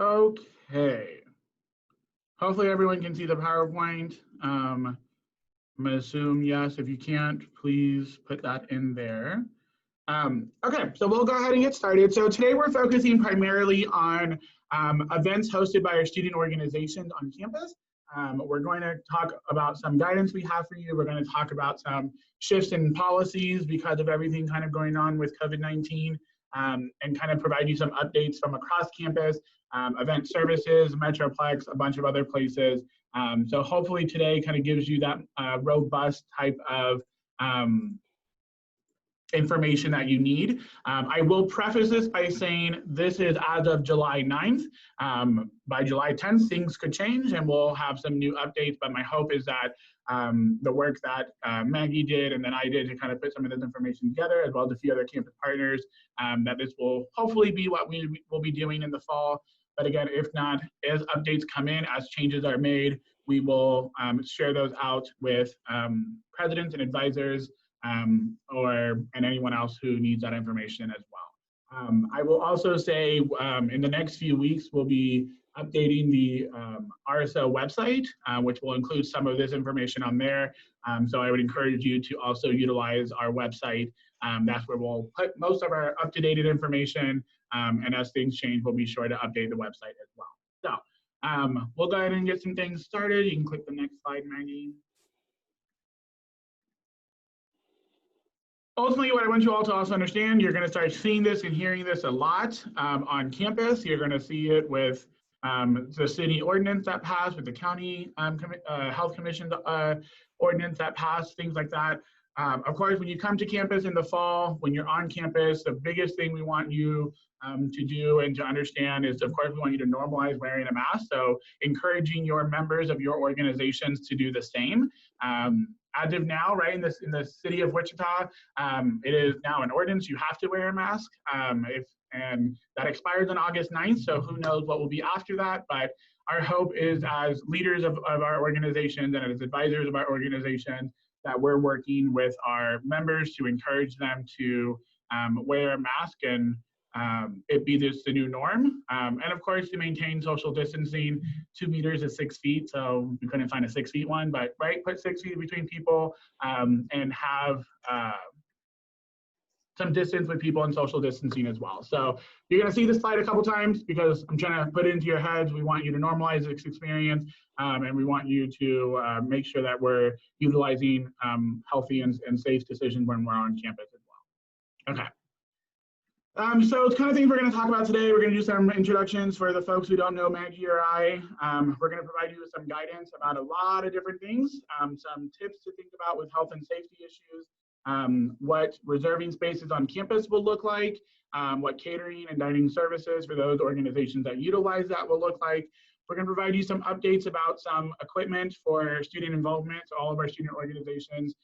Okay. Hopefully everyone can see the PowerPoint. I'm going to assume yes. If you can't, please put that in there. Okay, so we'll go ahead and get started. So today we're focusing primarily on events hosted by our student organizations on campus. We're going to talk about some guidance we have for you. We're going to talk about some shifts in policies because of everything kind of going on with COVID-19, and kind of provide you some updates from across campus, event services, METROPLEX, a bunch of other places. So hopefully today kind of gives you that robust type of information that you need. I will preface this by saying this is as of July 9th. By July 10th, things could change and we'll have some new updates, but my hope is that the work that Maggie did and then I did to kind of put some of this information together, as well as a few other campus partners, that this will hopefully be what we will be doing in the fall. But again, if not, as updates come in, as changes are made, we will share those out with presidents and advisors, and anyone else who needs that information as well. I will also say in the next few weeks, we'll be updating the RSO website, which will include some of this information on there. So I would encourage you to also utilize our website. That's where we'll put most of our up-to-date information, and as things change, we'll be sure to update the website as well. So we'll go ahead and get some things started. You can click the next slide, Maggie. Ultimately, what I want you all to also understand, you're going to start seeing this and hearing this a lot on campus. You're going to see it with the city ordinance that passed, with the county health commission ordinance that passed, things like that. Of course, when you come to campus in the fall, when you're on campus, the biggest thing we want you to do and to understand is, of course, we want you to normalize wearing a mask. So encouraging your members of your organizations to do the same. As of now, right, in the city of Wichita, it is now an ordinance. You have to wear a mask. And that expires on August 9th, so who knows what will be after that. But our hope is, as leaders of our organizations and as advisors of our organizations, that we're working with our members to encourage them to wear a mask and it be this the new norm. And of course, to maintain social distancing. 2 meters is 6 feet, so we couldn't find a 6 feet one, but right, put 6 feet between people and have some distance with people and social distancing as well. So you're going to see this slide a couple times because I'm trying to put it into your heads. We want you to normalize this experience, and we want you to make sure that we're utilizing healthy and safe decisions when we're on campus as well. Okay. So it's kind of things we're going to talk about today. We're going to do some introductions for the folks who don't know Maggie or I. We're going to provide you with some guidance about a lot of different things, some tips to think about with health and safety issues, what reserving spaces on campus will look like, what catering and dining services for those organizations that utilize that will look like. We're going to provide you some updates about some equipment for student involvement. So all of our student organizations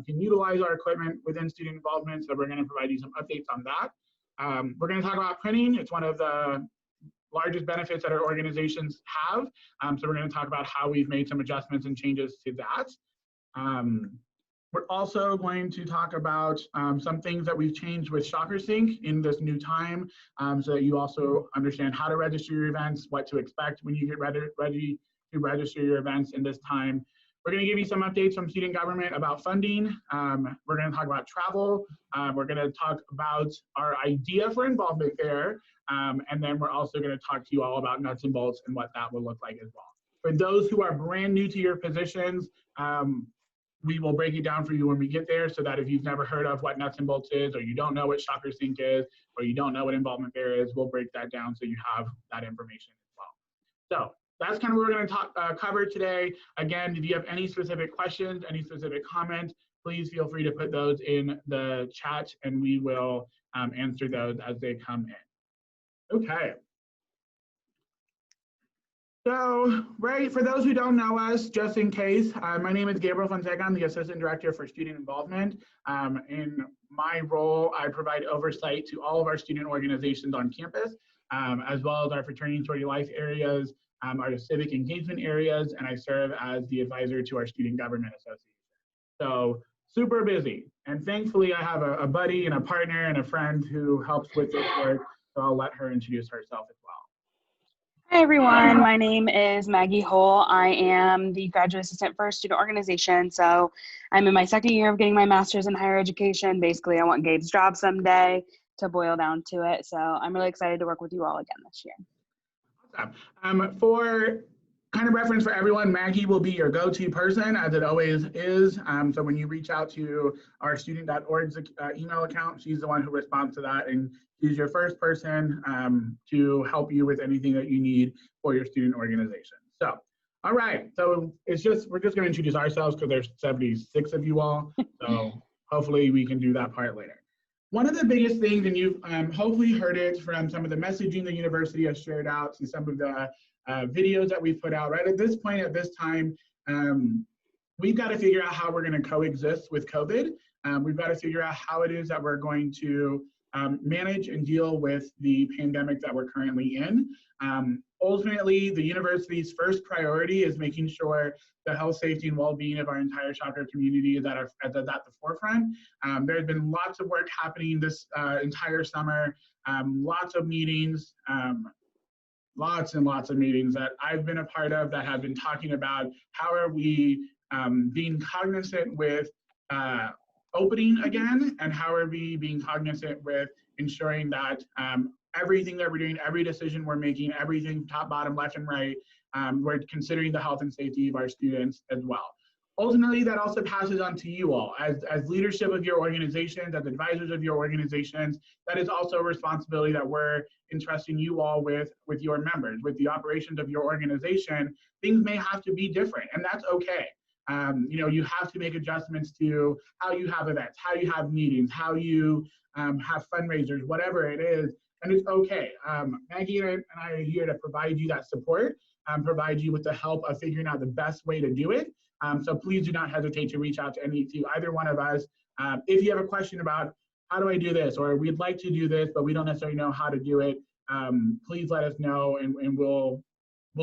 can utilize our equipment within student involvement. So we're going to provide you some updates on that. We're going to talk about printing. It's one of the largest benefits that our organizations have. So we're going to talk about how we've made some adjustments and changes to that. We're also going to talk about some things that we've changed with SHOCKERSYNC in this new time, so that you also understand how to register your events, what to expect when you get ready to register your events in this time. We're going to give you some updates from student government about funding. We're going to talk about travel. We're going to talk about our idea for involvement there. And then we're also going to talk to you all about nuts and bolts and what that will look like as well. For those who are brand new to your positions, we will break it down for you when we get there, so that if you've never heard of what nuts and bolts is, or you don't know what SHOCKERSYNC is, or you don't know what involvement there is, we'll break that down so you have that information as well. So that's kind of what we're going to cover today. Again, if you have any specific questions, any specific comments, please feel free to put those in the chat and we will answer those as they come in. Okay. So, right, for those who don't know us, just in case, my name is Gabriel Fonseca. I'm the Assistant Director for Student Involvement. In my role, I provide oversight to all of our student organizations on campus, as well as our fraternity and sorority life areas, our civic engagement areas, and I serve as the advisor to our Student Government Association. So, super busy. And thankfully, I have a buddy and a partner and a friend who helps with this work, so I'll let her introduce herself as well. Hi everyone, my name is Maggie Hull. I am the graduate assistant for student organization. So I'm in my second year of getting my master's in higher education. Basically, I want Gabe's job someday, to boil down to it. So I'm really excited to work with you all again this year. Awesome. For kind of reference for everyone, Maggie will be your go-to person, as it always is. So when you reach out to our student.org's email account, she's the one who responds to that, and she's your first person to help you with anything that you need for your student organization. So, all right, so we're just going to introduce ourselves because there's 76 of you all, so hopefully we can do that part later. One of the biggest things, and you've hopefully heard it from some of the messaging the university has shared out to some of the videos that we've put out, right? At this point, at this time, we've got to figure out how we're going to coexist with COVID. We've got to figure out how it is that we're going to manage and deal with the pandemic that we're currently in. Ultimately, the university's first priority is making sure the health, safety, and well-being of our entire Shocker community is at the forefront. There's been lots of work happening this entire summer, lots of meetings, lots and lots of meetings that I've been a part of that have been talking about how are we being cognizant with opening again, and how are we being cognizant with ensuring that everything that we're doing, every decision we're making, everything top, bottom, left, and right, we're considering the health and safety of our students as well. Ultimately, that also passes on to you all. As leadership of your organizations, as advisors of your organizations, that is also a responsibility that we're entrusting you all with your members, with the operations of your organization. Things may have to be different, and that's okay. You have to make adjustments to how you have events, how you have meetings, how you have fundraisers, whatever it is, and it's okay. Maggie and I are here to provide you that support, provide you with the help of figuring out the best way to do it. So please do not hesitate to reach out to either one of us. If you have a question about how do I do this, or we'd like to do this, but we don't necessarily know how to do it, please let us know, and we'll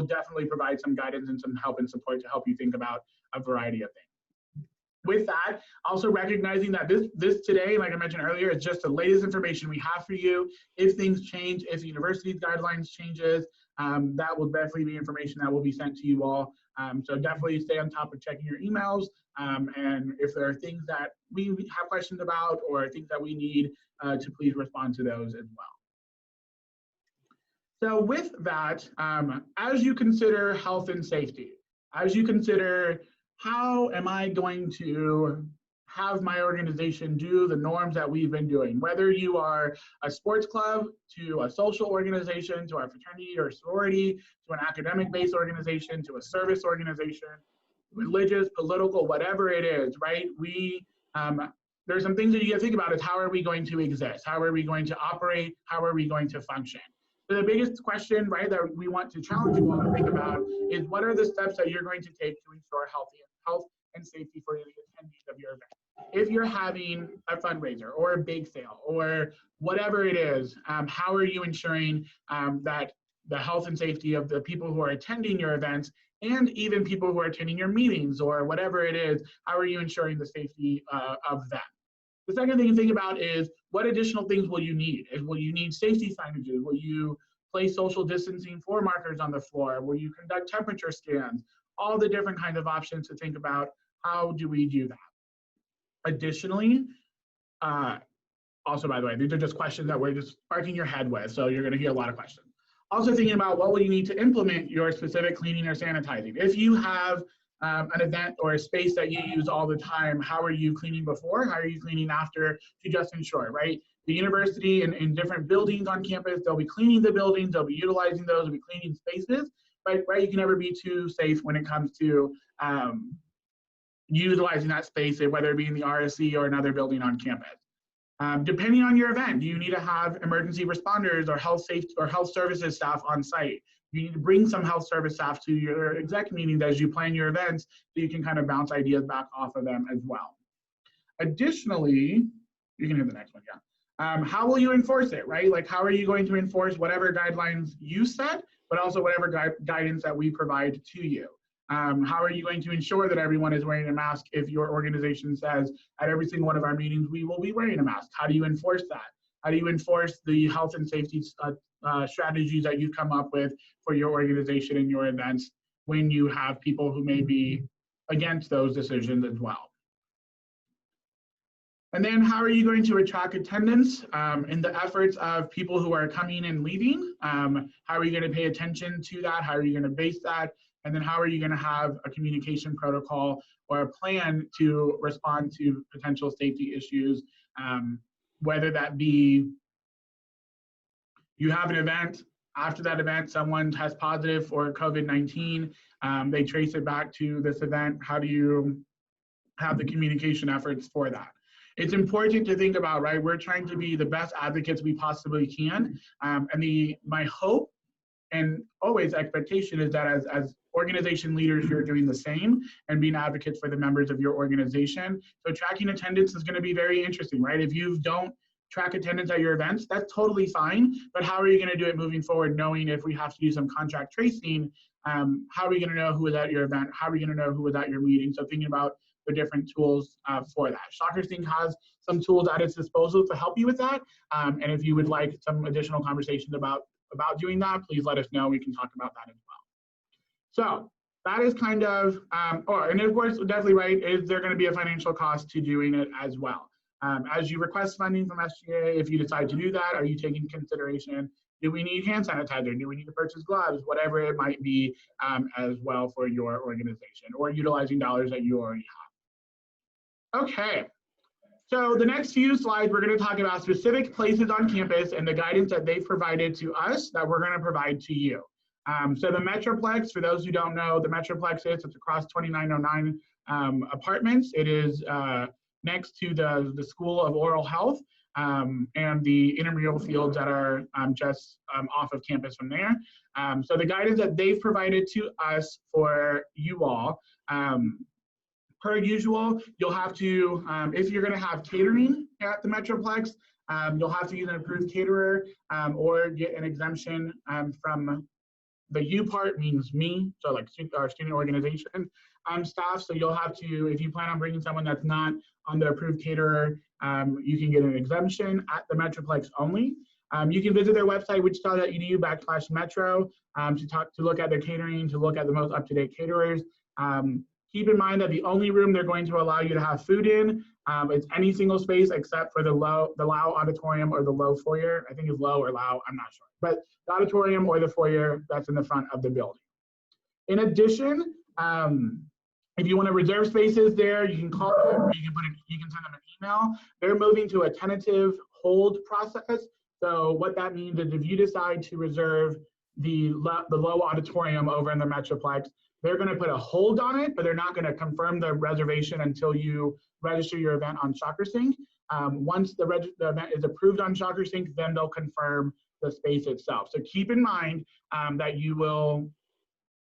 definitely provide some guidance and some help and support to help you think about a variety of things. With that, also recognizing that this today, like I mentioned earlier, is just the latest information we have for you. If things change, if the university's guidelines changes, that will definitely be information that will be sent to you all. So definitely stay on top of checking your emails. And if there are things that we have questions about or things that we need, to please respond to those as well. So with that, as you consider health and safety, as you consider how am I going to have my organization do the norms that we've been doing, whether you are a sports club, to a social organization, to a fraternity or sorority, to an academic-based organization, to a service organization, religious, political, whatever it is, right? There's some things that you have to think about is how are we going to exist? How are we going to operate? How are we going to function? So the biggest question, right, that we want to challenge you all to think about is what are the steps that you're going to take to ensure health and safety for the attendees of your event? If you're having a fundraiser or a bake sale or whatever it is, how are you ensuring that the health and safety of the people who are attending your events and even people who are attending your meetings or whatever it is, how are you ensuring the safety of them? The second thing to think about is what additional things will you need? Will you need safety signages? Will you place social distancing floor markers on the floor? Will you conduct temperature scans? All the different kinds of options to think about. How do we do that? Additionally, also, by the way, these are just questions that we're just sparking your head with, so you're going to hear a lot of questions. Also thinking about what will you need to implement your specific cleaning or sanitizing. If you have an event or a space that you use all the time, how are you cleaning before? How are you cleaning after to just ensure, right? The university and in different buildings on campus, they'll be cleaning the buildings, they'll be utilizing those, they'll be cleaning spaces, but right, you can never be too safe when it comes to utilizing that space, whether it be in the RSC or another building on campus. Depending on your event, do you need to have emergency responders or health safety or health services staff on site? You need to bring some health service staff to your exec meetings as you plan your events so you can kind of bounce ideas back off of them as well. Additionally, you can hit the next one, yeah. How will you enforce it, right? Like how are you going to enforce whatever guidelines you set, but also whatever guidance that we provide to you? How are you going to ensure that everyone is wearing a mask if your organization says at every single one of our meetings, we will be wearing a mask? How do you enforce that? How do you enforce the health and safety strategies that you've come up with for your organization and your events when you have people who may be against those decisions as well? And then how are you going to attract attendance in the efforts of people who are coming and leaving? How are you going to pay attention to that? How are you going to base that? And then how are you going to have a communication protocol or a plan to respond to potential safety issues, whether that be you have an event, after that event, someone tests positive for COVID-19, they trace it back to this event. How do you have the communication efforts for that? It's important to think about, right? We're trying to be the best advocates we possibly can. And my hope and always expectation is that as organization leaders, you're doing the same and being advocates for the members of your organization. So tracking attendance is going to be very interesting, right? If you don't track attendance at your events, that's totally fine. But how are you going to do it moving forward, knowing if we have to do some contact tracing, how are we going to know who was at your event? How are we going to know who was at your meeting? So thinking about the different tools for that. SHOCKERSYNC has some tools at its disposal to help you with that. And if you would like some additional conversations about doing that, please let us know. We can talk about that as well. So that is kind of, and of course, definitely right, is there going to be a financial cost to doing it as well? As you request funding from SGA, if you decide to do that, are you taking consideration, do we need hand sanitizer? Do we need to purchase gloves? Whatever it might be as well for your organization, or utilizing dollars that you already have. Okay, so the next few slides, we're going to talk about specific places on campus and the guidance that they've provided to us that we're going to provide to you. So the METROPLEX, for those who don't know, the METROPLEX it's across 2909 apartments. It is next to the School of Oral Health and the intramural fields that are just off of campus from there. So the guidance that they've provided to us for you all, per usual, you'll have to, if you're going to have catering at the METROPLEX, you'll have to use an approved caterer or get an exemption from the U part means me, so like our student organization staff. So you'll have to, if you plan on bringing someone that's not on the approved caterer, you can get an exemption at the METROPLEX only. You can visit their website, wichita.edu/metro, to look at their catering, to look at the most up-to-date caterers. Keep in mind that the only room they're going to allow you to have food in is any single space except for the Lau auditorium or the Low foyer. I think it's Low or Lau, I'm not sure. But the auditorium or the foyer that's in the front of the building. In addition, if you want to reserve spaces there, you can call them, or you can send them an email. They're moving to a tentative hold process. So what that means is if you decide to reserve the Low auditorium over in the METROPLEX, they're going to put a hold on it, but they're not going to confirm the reservation until you register your event on SHOCKERSYNC. Once the event is approved on SHOCKERSYNC, then they'll confirm the space itself. So keep in mind that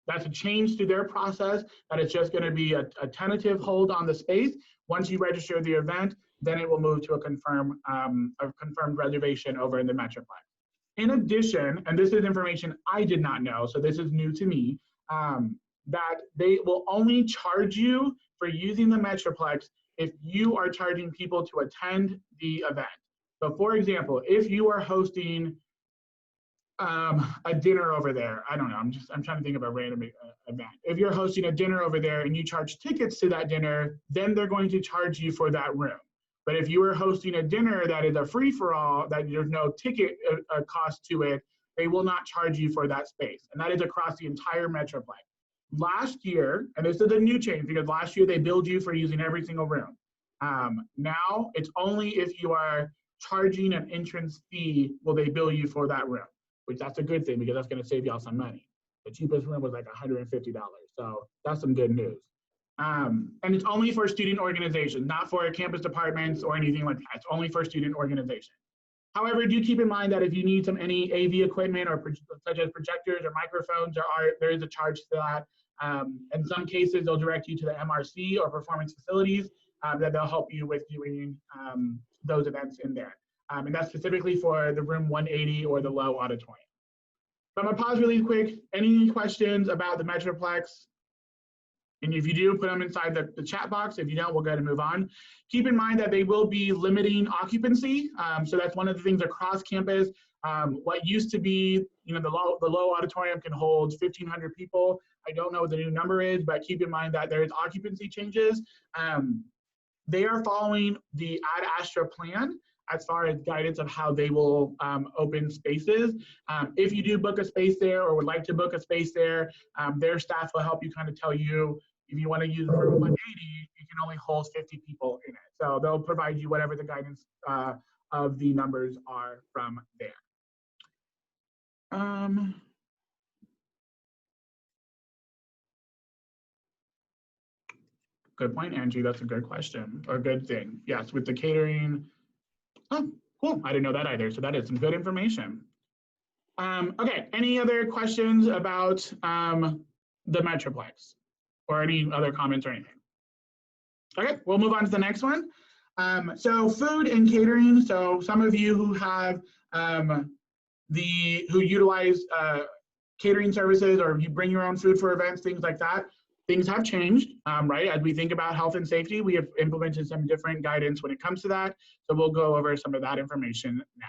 that's a change to their process, that it's just going to be a tentative hold on the space. Once you register the event, then it will move to a confirmed reservation over in the METROPLEX. In addition, and this is information I did not know, so this is new to me, that they will only charge you for using the METROPLEX if you are charging people to attend the event. So for example, if you are hosting a dinner over there, I don't know, I'm trying to think of a random event. If you're hosting a dinner over there and you charge tickets to that dinner, then they're going to charge you for that room. But if you are hosting a dinner that is a free-for-all, that there's no ticket cost to it, they will not charge you for that space. And that is across the entire METROPLEX. Last year, and this is a new change because last year they billed you for using every single room. Now it's only if you are charging an entrance fee will they bill you for that room, which that's a good thing because that's going to save y'all some money. The cheapest room was like $150, so that's some good news. And it's only for student organizations, not for campus departments or anything like that. It's only for student organizations. However, do keep in mind that if you need any AV equipment or such as projectors or microphones, there is a charge to that. In some cases, they'll direct you to the MRC or performance facilities that they'll help you with doing those events in there. And that's specifically for the room 180 or the Low auditorium. So I'm gonna pause really quick. Any questions about the METROPLEX? And if you do, put them inside the chat box. If you don't, we'll go ahead and move on. Keep in mind that they will be limiting occupancy. So that's one of the things across campus. What used to be, you know, the low auditorium can hold 1,500 people. I don't know what the new number is, but keep in mind that there is occupancy changes. They are following the Ad Astra plan as far as guidance of how they will open spaces. If you do book a space there or would like to book a space there, their staff will help you kind of tell you if you want to use it for 180, you can only hold 50 people in it. So they'll provide you whatever the guidance of the numbers are from there. Good point, Angie. That's a good question, or a good thing. Yes, with the catering. Oh, cool. I didn't know that either. So that is some good information. Okay, any other questions about the Metroplex or any other comments or anything? Okay, we'll move on to the next one. So food and catering. So some of you who have who utilize catering services, or you bring your own food for events, things like that, things have changed, right? As we think about health and safety, we have implemented some different guidance when it comes to that. So we'll go over some of that information now.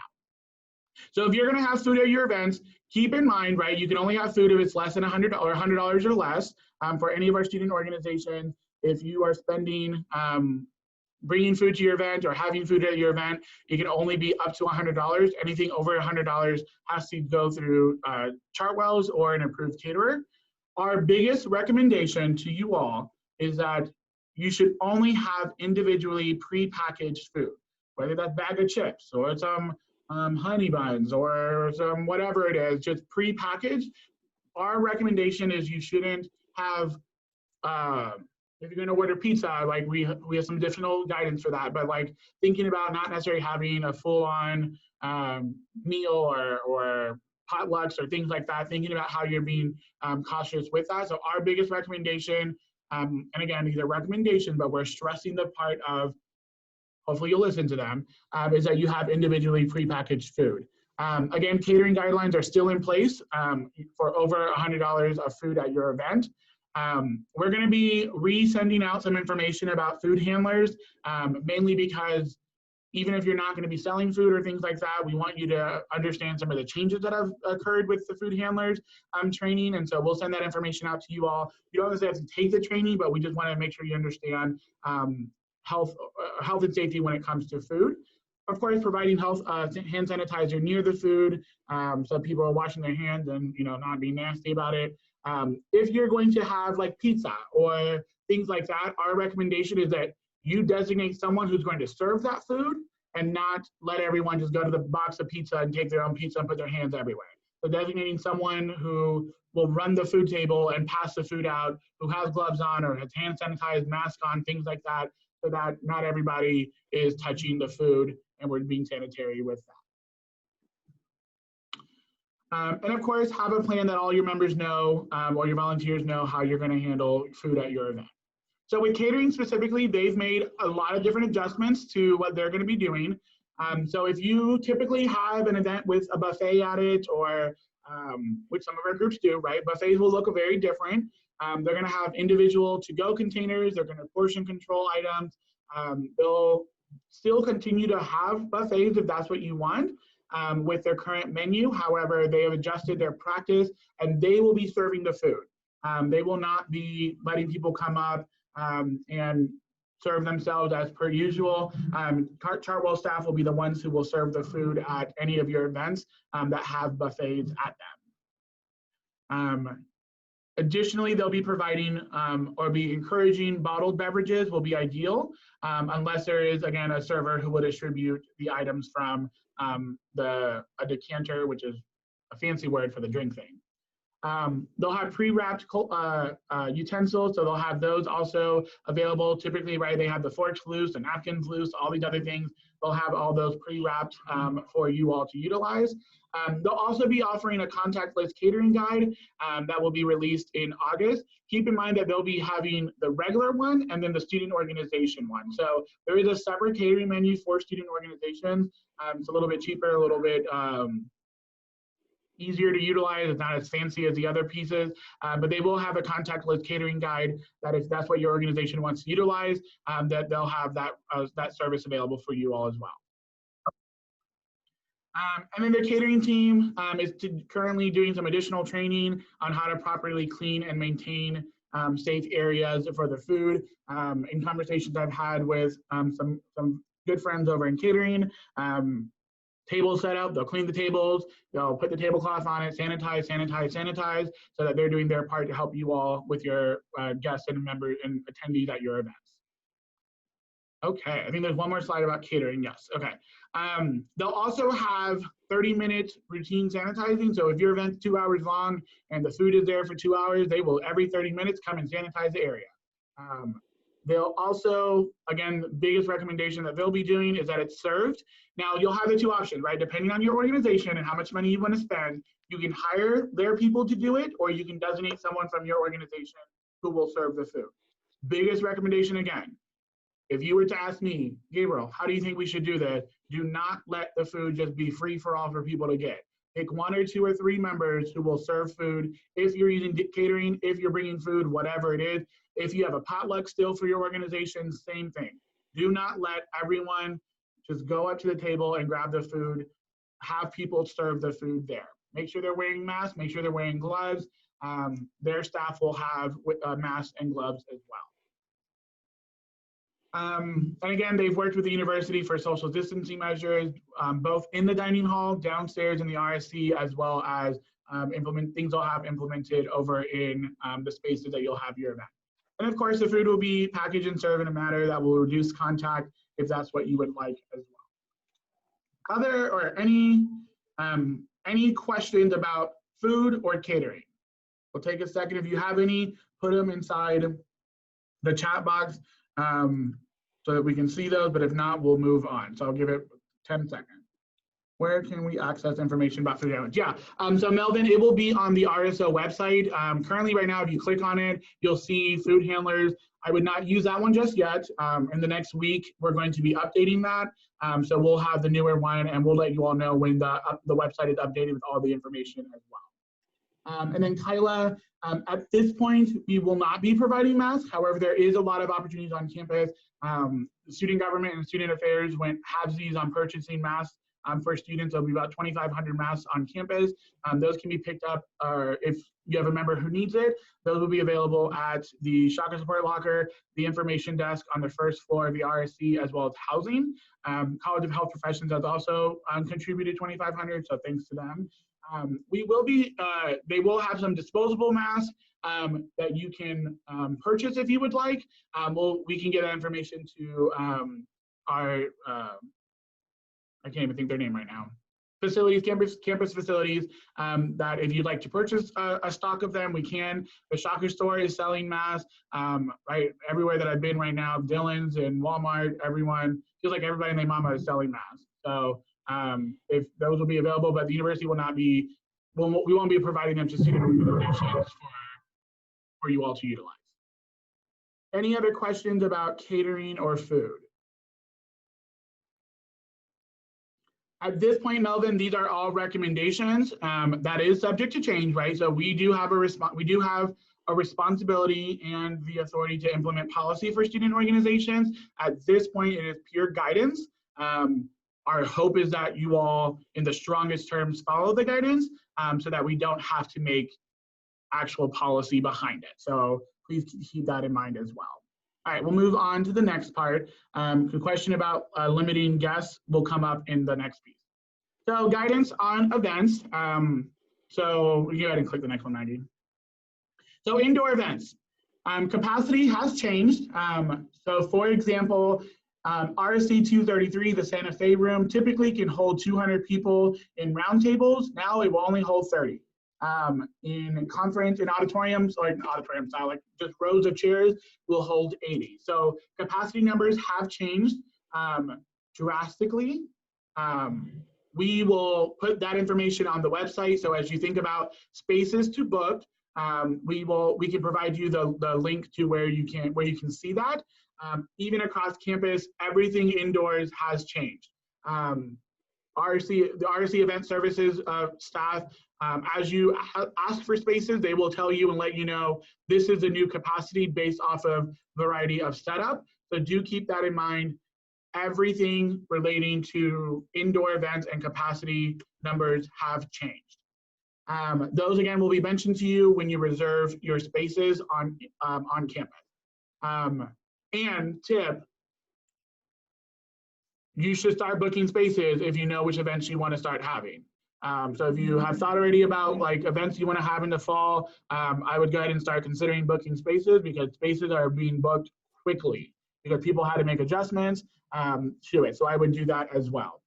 So if you're gonna have food at your events, keep in mind, right, you can only have food if it's less than $100 or $100 or less for any of our student organizations. If you are spending, bringing food to your event or having food at your event, it can only be up to $100. Anything over $100 has to go through Chartwell's or an approved caterer. Our biggest recommendation to you all is that you should only have individually pre-packaged food, whether that's bag of chips or some honey buns or some whatever it is, just pre-packaged. Our recommendation is you shouldn't have, if you're gonna order pizza, like we have some additional guidance for that, but like thinking about not necessarily having a full-on meal or potlucks or things like that, thinking about how you're being cautious with that. So our biggest recommendation, and again, these are recommendations, but we're stressing the part of, hopefully you'll listen to them, is that you have individually prepackaged food. Again, catering guidelines are still in place for over $100 of food at your event. We're gonna be resending out some information about food handlers, mainly because even if you're not going to be selling food or things like that, we want you to understand some of the changes that have occurred with the food handlers training. And so we'll send that information out to you all. You don't necessarily have to take the training, but we just want to make sure you understand health and safety when it comes to food. Of course, providing hand sanitizer near the food, so people are washing their hands and not being nasty about it. If you're going to have like pizza or things like that, our recommendation is that you designate someone who's going to serve that food and not let everyone just go to the box of pizza and take their own pizza and put their hands everywhere. So designating someone who will run the food table and pass the food out, who has gloves on or has hand sanitized, mask on, things like that, so that not everybody is touching the food and we're being sanitary with that. And of course, have a plan that all your members know or your volunteers know how you're going to handle food at your event. So with catering specifically, they've made a lot of different adjustments to what they're going to be doing. So if you typically have an event with a buffet at it, or which some of our groups do, right? Buffets will look very different. They're going to have individual to-go containers. They're going to portion control items. They'll still continue to have buffets if that's what you want with their current menu. However, they have adjusted their practice and they will be serving the food. They will not be letting people come up and serve themselves as per usual. Chartwell staff will be the ones who will serve the food at any of your events that have buffets at them. Additionally, they'll be providing or be encouraging bottled beverages will be ideal, unless there is, again, a server who will distribute the items from a decanter, which is a fancy word for the drink thing. They'll have pre-wrapped utensils, so they'll have those also available. Typically, right, they have the forks loose, the napkins loose, all these other things. They'll have all those pre-wrapped for you all to utilize. They'll also be offering a contactless catering guide that will be released in August. Keep in mind that they'll be having the regular one and then the student organization one. So there is a separate catering menu for student organizations. It's a little bit cheaper, a little bit easier to utilize. It's not as fancy as the other pieces, but they will have a contactless catering guide that if that's what your organization wants to utilize, that they'll have that service available for you all as well. And then the catering team is currently doing some additional training on how to properly clean and maintain safe areas for the food. In conversations I've had with some good friends over in catering, table setup, they'll clean the tables, they'll put the tablecloth on it, sanitize, so that they're doing their part to help you all with your guests and members and attendees at your events. Okay, I think there's one more slide about catering, yes, okay. They'll also have 30-minute routine sanitizing, so if your event's 2 hours long and the food is there for 2 hours, they will every 30 minutes come and sanitize the area. They'll also, again, the biggest recommendation that they'll be doing is that it's served. Now, you'll have the two options, right? Depending on your organization and how much money you want to spend, you can hire their people to do it, or you can designate someone from your organization who will serve the food. Biggest recommendation, again, if you were to ask me, Gabriel, how do you think we should do this? Do not let the food just be free for all for people to get. Pick 1 or 2 or 3 members who will serve food. If you're using catering, if you're bringing food, whatever it is. If you have a potluck still for your organization, same thing. Do not let everyone just go up to the table and grab the food. Have people serve the food there. Make sure they're wearing masks, make sure they're wearing gloves. Their staff will have masks and gloves as well. And again, they've worked with the university for social distancing measures, both in the dining hall, downstairs in the RSC, as well as things they'll have implemented over in the spaces that you'll have your event. And of course, the food will be packaged and served in a manner that will reduce contact if that's what you would like as well. Other or any questions about food or catering? We'll take a second. If you have any, put them inside the chat box so that we can see those, but if not, we'll move on. So I'll give it 10 seconds. Where can we access information about food damage? Yeah, so Melvin, it will be on the RSO website. Currently right now, if you click on it, you'll see food handlers. I would not use that one just yet. In the next week, we're going to be updating that. So we'll have the newer one and we'll let you all know when the website is updated with all the information as well. And then Kyla, at this point, we will not be providing masks. However, there is a lot of opportunities on campus. Student government and student affairs went halvesies on purchasing masks. For students, there'll be about 2,500 masks on campus. Those can be picked up, or if you have a member who needs it, those will be available at the Shocker Support Locker, the information desk on the first floor of the RSC, as well as housing. College of Health Professions has also contributed 2,500, so thanks to them. They will have some disposable masks that you can purchase if you would like. We can get that information to our I can't even think their name right now. Facilities, campus facilities, that if you'd like to purchase a stock of them, we can. The Shocker store is selling masks, right? Everywhere that I've been right now, Dillon's and Walmart, everyone, feels like everybody and their mama is selling masks. So if those will be available, but the university will not be, we won't be providing them to student organizations for you all to utilize. Any other questions about catering or food? At this point, Melvin, these are all recommendations. That is subject to change, right? So we do have a responsibility and the authority to implement policy for student organizations. At this point, it is pure guidance. Our hope is that you all, in the strongest terms, follow the guidance so that we don't have to make actual policy behind it. So please keep that in mind as well. All right, we'll move on to the next part. The question about limiting guests will come up in the next piece. So guidance on events. So you go ahead and click the next one, Maggie. So indoor events. Capacity has changed. So for example, RSC 233, the Santa Fe room, typically can hold 200 people in round tables. Now it will only hold 30. In conference, in auditoriums, like auditorium style, like just rows of chairs, will hold 80. So capacity numbers have changed drastically. We will put that information on the website. So as you think about spaces to book, we can provide you the link to where you can see that. Even across campus, everything indoors has changed. the RSC Event Services staff, as you ask for spaces, they will tell you and let you know this is a new capacity based off of variety of setup. So do keep that in mind. Everything relating to indoor events and capacity numbers have changed. Those again will be mentioned to you when you reserve your spaces on campus. And tip, you should start booking spaces if you know which events you want to start having. So if you have thought already about like events you want to have in the fall, I would go ahead and start considering booking spaces, because spaces are being booked quickly because people had to make adjustments to it. So I would do that as well.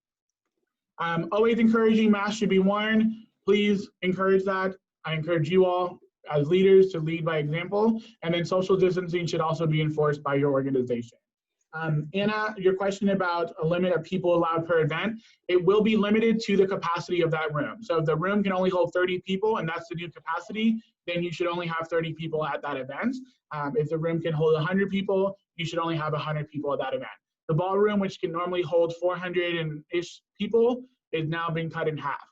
Always encouraging masks should be worn. Please encourage that. I encourage you all as leaders to lead by example. And then social distancing should also be enforced by your organization. Anna, your question about a limit of people allowed per event, it will be limited to the capacity of that room. So if the room can only hold 30 people and that's the new capacity, then you should only have 30 people at that event. If the room can hold 100 people, you should only have 100 people at that event. The ballroom, which can normally hold 400-ish people, is now being cut in half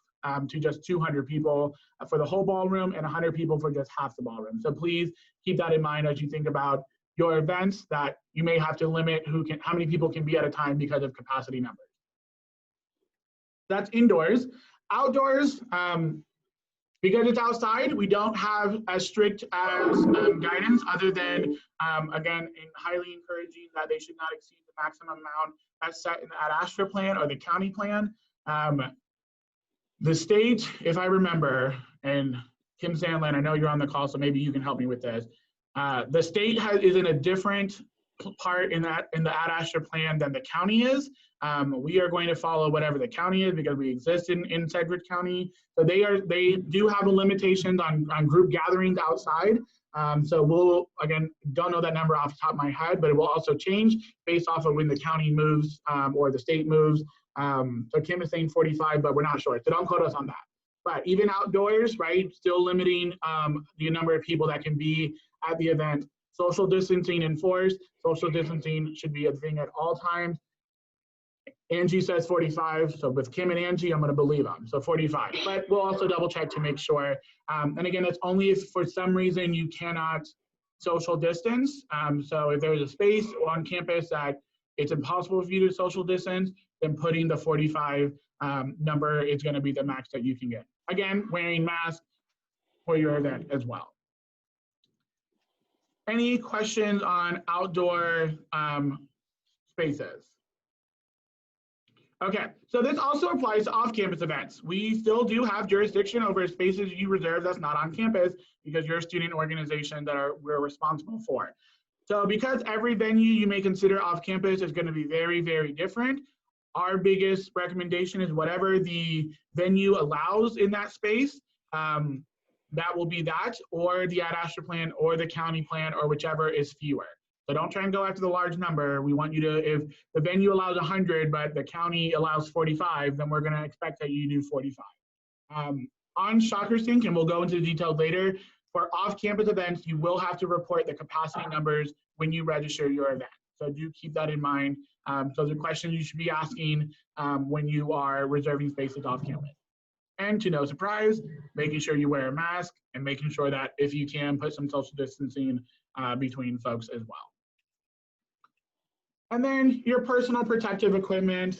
to just 200 people for the whole ballroom and 100 people for just half the ballroom. So please keep that in mind as you think about your events, that you may have to limit how many people can be at a time because of capacity numbers. That's indoors. Outdoors, because it's outside, we don't have as strict as guidance, other than, again, highly encouraging that they should not exceed the maximum amount that's set in the Ad-Astra plan or the county plan. The state, if I remember, and Kim Sandlin, I know you're on the call, so maybe you can help me with this. The state is in a different part in the Ad-Astra plan than the county is. We are going to follow whatever the county is because we exist in Sedgwick County. So they do have a limitations on group gatherings outside. So we'll, again, don't know that number off the top of my head, but it will also change based off of when the county moves or the state moves. So Kim is saying 45, but we're not sure. So don't quote us on that. But even outdoors, right, still limiting the number of people that can be at the event. Social distancing enforced. Social distancing should be a thing at all times. Angie says 45, so with Kim and Angie, I'm gonna believe them, so 45. But we'll also double check to make sure. And again, that's only if for some reason you cannot social distance. So if there's a space on campus that it's impossible for you to social distance, then putting the 45 number is gonna be the max that you can get. Again, wearing masks for your event as well. Any questions on outdoor spaces? Okay, so this also applies to off-campus events. We still do have jurisdiction over spaces you reserve that's not on campus because you're a student organization that we're responsible for. So because every venue you may consider off-campus is going to be very, very different, our biggest recommendation is whatever the venue allows in that space, that will be that, or the Ad-Astra plan, or the county plan, or whichever is fewer. So don't try and go after the large number. We want you to, if the venue allows 100, but the county allows 45, then we're gonna expect that you do 45. On SHOCKERSYNC, and we'll go into the details later, for off-campus events, you will have to report the capacity numbers when you register your event. So do keep that in mind. So the questions you should be asking when you are reserving spaces off-campus. And to no surprise, making sure you wear a mask and making sure that if you can, put some social distancing between folks as well. And then your personal protective equipment,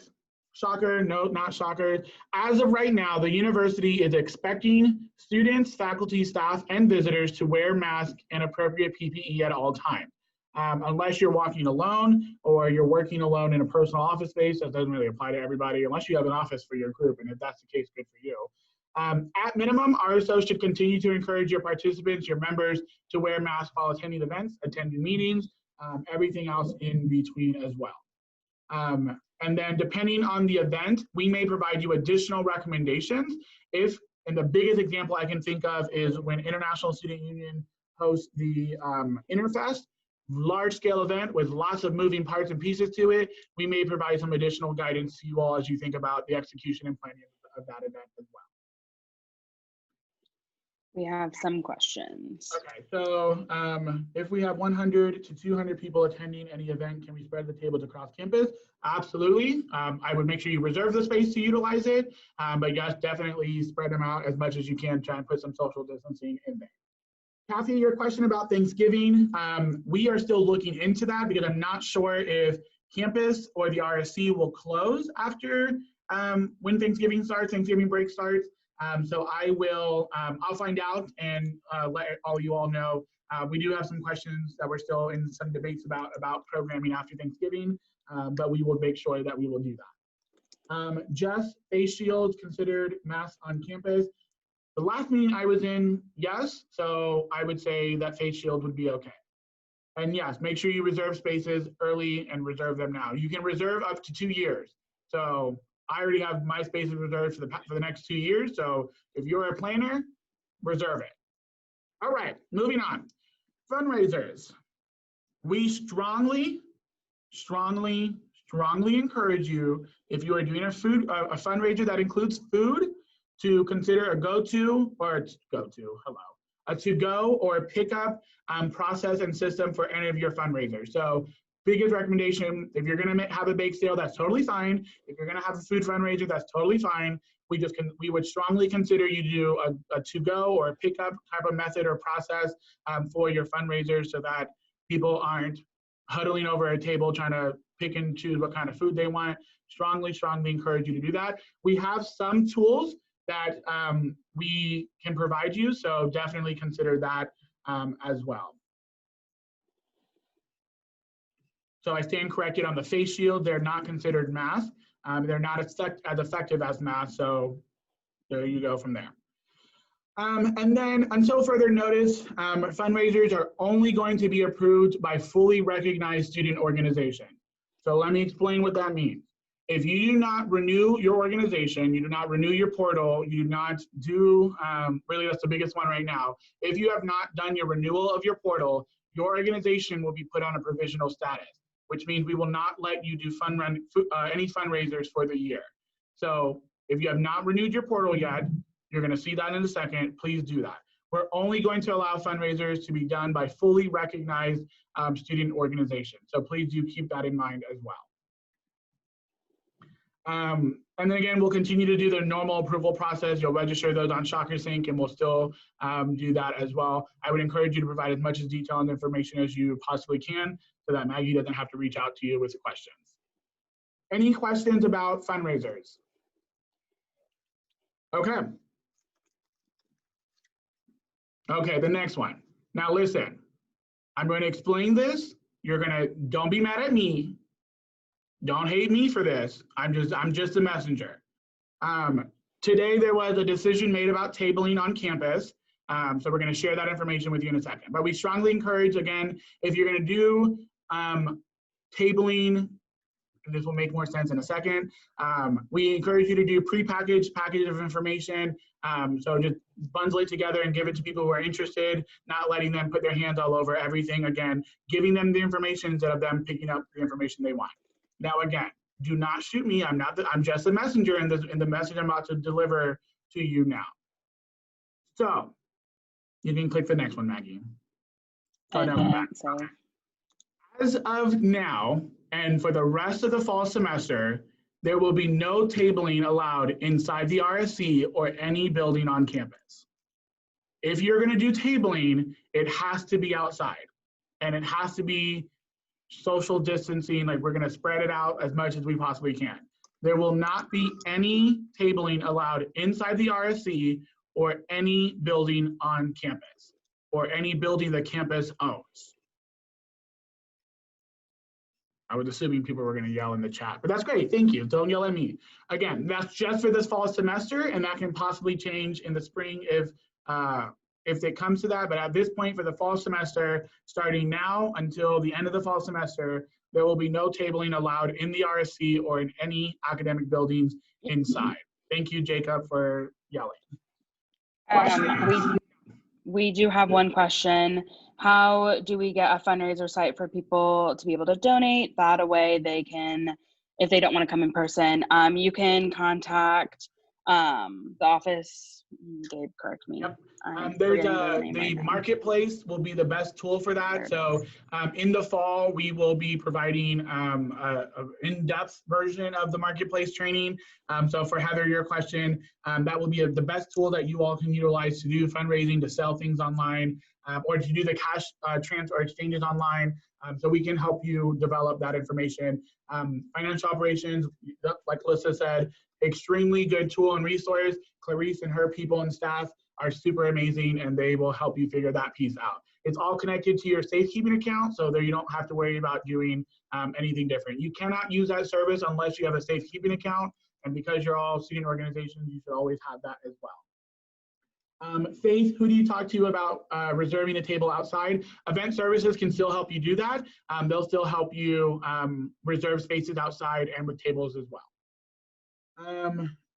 shocker, no, not shocker. As of right now, the university is expecting students, faculty, staff, and visitors to wear masks and appropriate PPE at all times. Unless you're walking alone or you're working alone in a personal office space, that doesn't really apply to everybody, unless you have an office for your group, and if that's the case, good for you. At minimum, RSO should continue to encourage your participants, your members, to wear masks while attending events, attending meetings, everything else in between as well. And then depending on the event, we may provide you additional recommendations. And the biggest example I can think of is when International Student Union hosts the Interfest, large scale event with lots of moving parts and pieces to it. We may provide some additional guidance to you all as you think about the execution and planning of that event as well. We have some questions. Okay, so if we have 100 to 200 people attending any event, can we spread the tables across campus? Absolutely. I would make sure you reserve the space to utilize it, but yes, definitely spread them out as much as you can. Try and put some social distancing in there. Kathy, your question about Thanksgiving, we are still looking into that because I'm not sure if campus or the RSC will close after when Thanksgiving starts, Thanksgiving break starts. So I'll find out and let all you all know. We do have some questions that we're still in some debates about programming after Thanksgiving, but we will make sure that we will do that. Just face shields considered masks on campus. The last meeting I was in, yes, so I would say that face shield would be okay. And yes, make sure you reserve spaces early and reserve them now. You can reserve up to 2 years. So I already have my spaces reserved for the next 2 years. So if you're a planner, reserve it. All right, moving on. Fundraisers. We strongly encourage you, if you are doing a fundraiser that includes food, to consider a to-go or a pickup process and system for any of your fundraisers. So biggest recommendation, if you're gonna have a bake sale, that's totally fine. If you're gonna have a food fundraiser, that's totally fine. We would strongly consider you do a to-go or a pickup type of method or process for your fundraisers so that people aren't huddling over a table trying to pick and choose what kind of food they want. Strongly encourage you to do that. We have some tools that we can provide you, so definitely consider that as well. So I stand corrected on the face shield. They're not considered masks. They're not as effective as masks, so there you go from there. And then until further notice, fundraisers are only going to be approved by fully recognized student organizations. So let me explain what that means. If you do not renew your organization, you do not renew your portal, you do not do, really that's the biggest one right now. If you have not done your renewal of your portal, your organization will be put on a provisional status, which means we will not let you do any fundraisers for the year. So if you have not renewed your portal yet, you're gonna see that in a second, please do that. We're only going to allow fundraisers to be done by fully recognized student organizations. So please do keep that in mind as well. And then again, we'll continue to do the normal approval process. You'll register those on SHOCKERSYNC and we'll still do that as well. I would encourage you to provide as much detail and information as you possibly can so that Maggie doesn't have to reach out to you with questions. Any questions about fundraisers? Okay. Okay, the next one. Now listen, I'm going to explain this. Don't be mad at me. Don't hate me for this. I'm just a messenger. Today there was a decision made about tabling on campus. So we're going to share that information with you in a second. But we strongly encourage, again, if you're going to do tabling, and this will make more sense in a second, we encourage you to do prepackaged package of information. So just bundle it together and give it to people who are interested, not letting them put their hands all over everything. Again, giving them the information instead of them picking up the information they want. Now, again, do not shoot me. I'm just a messenger in the message I'm about to deliver to you now. So you can click the next one, Maggie. As of now, and for the rest of the fall semester, there will be no tabling allowed inside the RSC or any building on campus. If you're going to do tabling, it has to be outside, and it has to be social distancing. Like, we're going to spread it out as much as we possibly can. There will not be any tabling allowed inside the RSC or any building on campus or any building the campus owns. I was assuming people were going to yell in the chat, but that's great. Thank you. Don't yell at me. Again, that's just for this fall semester, and that can possibly change in the spring if it comes to that. But at this point, for the fall semester, starting now until the end of the fall semester, there will be no tabling allowed in the RSC or in any academic buildings inside. Thank you, Jacob, for yelling. We do have one question. How do we get a fundraiser site for people to be able to donate? That a way they can, if they don't want to come in person, you can contact The office, Gabe, correct me. Yep. I'm There's forgetting the name the right now. marketplace will be the best tool for that. So in the fall, we will be providing a in-depth version of the marketplace training. So for Heather, your question, that will be the best tool that you all can utilize to do fundraising, to sell things online, or to do the cash transfer exchanges online. So we can help you develop that information. Financial operations, like Alyssa said, extremely good tool and resource. Clarice and her people and staff are super amazing, and they will help you figure that piece out. It's all connected to your safekeeping account, so there you don't have to worry about doing anything different. You cannot use that service unless you have a safekeeping account, and because you're all student organizations, you should always have that as well. Faith, who do you talk to about reserving a table outside? Event services can still help you do that. They'll still help you reserve spaces outside and with tables as well.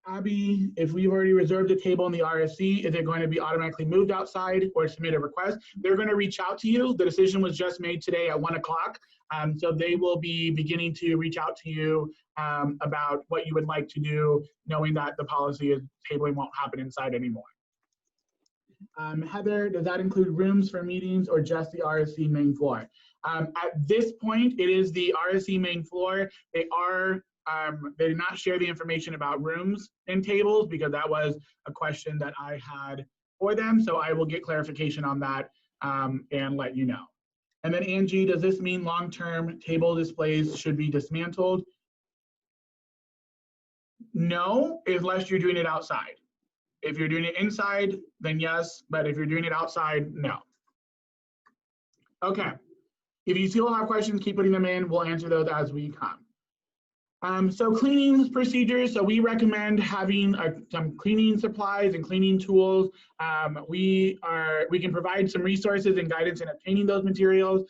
Abby, if we've already reserved a table in the RSC, is it going to be automatically moved outside or submit a request? They're going to reach out to you. The decision was just made today at 1 o'clock. So they will be beginning to reach out to you about what you would like to do, knowing that the policy is tabling won't happen inside anymore. Heather, does that include rooms for meetings or just the RSC main floor? At this point, it is the RSC main floor. They did not share the information about rooms and tables because that was a question that I had for them. So I will get clarification on that and let you know. And then Angie, does this mean long-term table displays should be dismantled? No, unless you're doing it outside. If you're doing it inside, then yes, but if you're doing it outside, no. Okay, if you still have questions, keep putting them in. We'll answer those as we come. So cleaning procedures, so we recommend having some cleaning supplies and cleaning tools. We can provide some resources and guidance in obtaining those materials.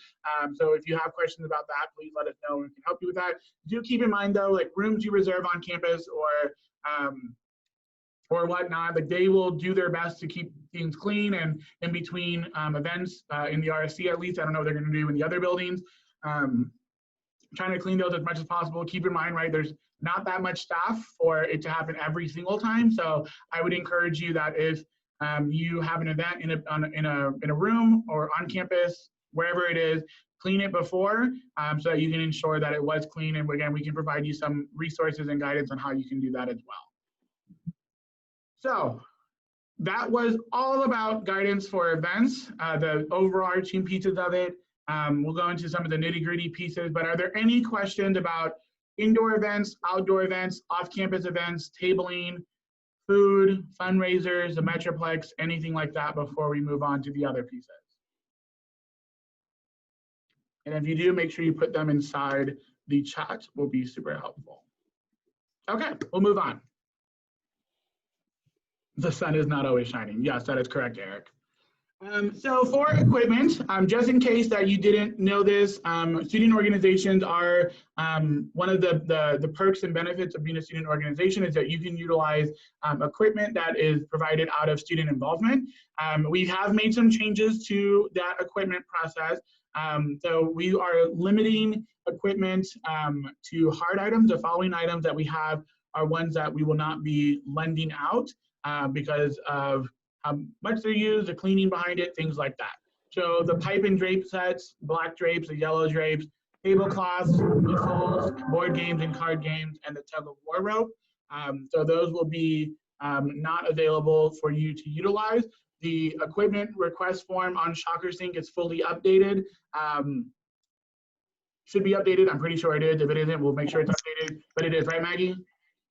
So if you have questions about that, please let us know and we can help you with that. Do keep in mind though, like rooms you reserve on campus or whatnot, like they will do their best to keep things clean and in between events in the RSC at least. I don't know what they're gonna do in the other buildings. Trying to clean those as much as possible. Keep in mind, right, there's not that much staff for it to happen every single time. So I would encourage you that if you have an event in a room or on campus, wherever it is, clean it before so that you can ensure that it was clean. And again, we can provide you some resources and guidance on how you can do that as well. So that was all about guidance for events, the overarching pieces of it. We'll go into some of the nitty-gritty pieces, but are there any questions about indoor events, outdoor events, off-campus events, tabling, food, fundraisers, the METROPLEX, anything like that before we move on to the other pieces? And if you do, make sure you put them inside the chat, will be super helpful. Okay, we'll move on. The sun is not always shining. Yes, that is correct, Eric. So for equipment, just in case that you didn't know this, student organizations are one of the perks and benefits of being a student organization is that you can utilize equipment that is provided out of student involvement. We have made some changes to that equipment process. So we are limiting equipment to hard items. The following items that we have are ones that we will not be lending out because of how much they're used, the cleaning behind it, things like that. So the pipe and drape sets, black drapes, the yellow drapes, tablecloths, whistles, board games and card games, and the tug of war rope. So those will be not available for you to utilize. The equipment request form on SHOCKERSYNC is fully updated. Should be updated, I'm pretty sure it is. If it isn't, we'll make sure it's updated, but it is, right, Maggie?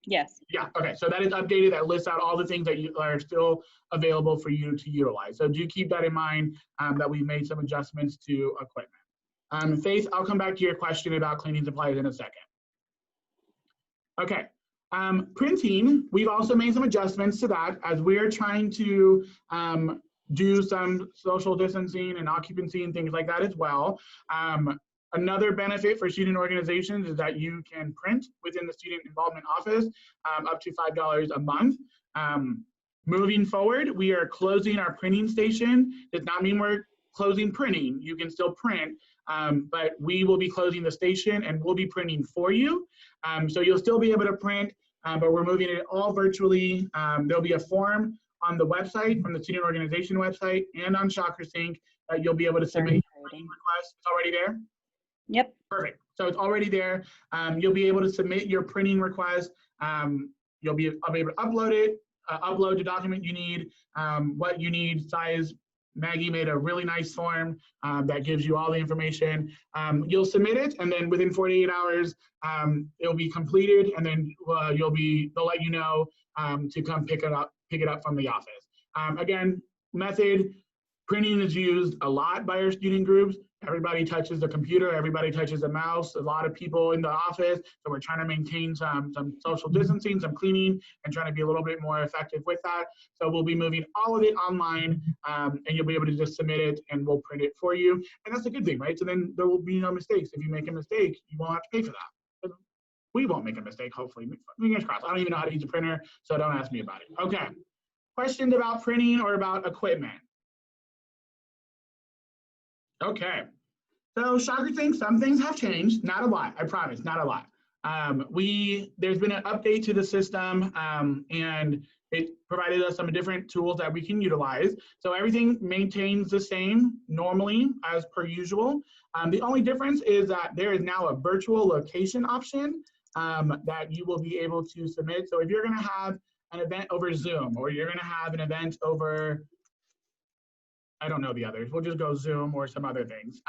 Yes. Yeah, okay, so that is updated. That lists out all the things that are still available for you to utilize. So do keep that in mind that we made some adjustments to equipment. Faith, I'll come back to your question about cleaning supplies in a second. Okay, printing, we've also made some adjustments to that as we're trying to do some social distancing and occupancy and things like that as well. Another benefit for student organizations is that you can print within the student involvement office up to $5 a month. Moving forward, we are closing our printing station. Does not mean we're closing printing. You can still print, but we will be closing the station and we'll be printing for you. So you'll still be able to print but we're moving it all virtually. There'll be a form on the website, from the student organization website, and on SHOCKERSYNC that you'll be able to submit your request. It's already there? Yep. Perfect. So it's already there. You'll be able to submit your printing request. I'll be able to upload it, upload the document you need, what you need, size. Maggie made a really nice form that gives you all the information. You'll submit it, and then within 48 hours, it'll be completed, and then they'll let you know to come pick it up from the office. Again, method, printing is used a lot by our student groups. Everybody touches the computer, everybody touches the mouse, a lot of people in the office. So we're trying to maintain some social distancing, some cleaning, and trying to be a little bit more effective with that. So we'll be moving all of it online, and you'll be able to just submit it and we'll print it for you. And that's a good thing, right? So then there will be no mistakes. If you make a mistake, you won't have to pay for that. We won't make a mistake, hopefully. Fingers crossed. I don't even know how to use a printer, so don't ask me about it. Okay. Questions about printing or about equipment? Okay, so SHOCKERSYNC, some things have changed, not a lot, I promise, not a lot. There's been an update to the system, and it provided us some different tools that we can utilize. So everything maintains the same normally as per usual. The only difference is that there is now a virtual location option that you will be able to submit. So if you're gonna have an event over Zoom, or you're gonna have an event over, I don't know the others, we'll just go Zoom or some other things.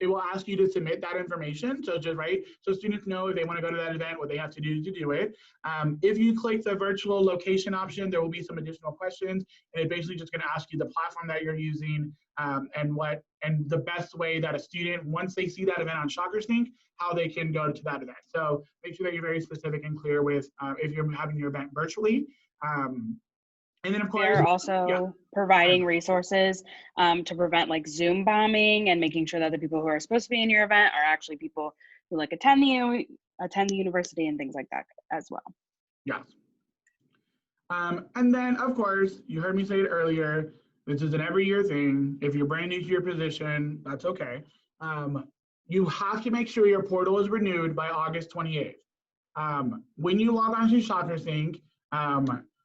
It will ask you to submit that information, so just right, so students know if they want to go to that event, what they have to do it. If you click the virtual location option, there will be some additional questions, and it's basically just going to ask you the platform that you're using, and the best way that a student, once they see that event on SHOCKERSYNC, how they can go to that event. So make sure that you're very specific and clear with if you're having your event virtually. And then of course, they're also providing resources to prevent like Zoom bombing, and making sure that the people who are supposed to be in your event are actually people who like attend the university and things like that as well. Yes. And then of course, you heard me say it earlier, this is an every year thing. If you're brand new to your position, that's okay. You have to make sure your portal is renewed by August 28th. When you log on to SHOCKERSYNC,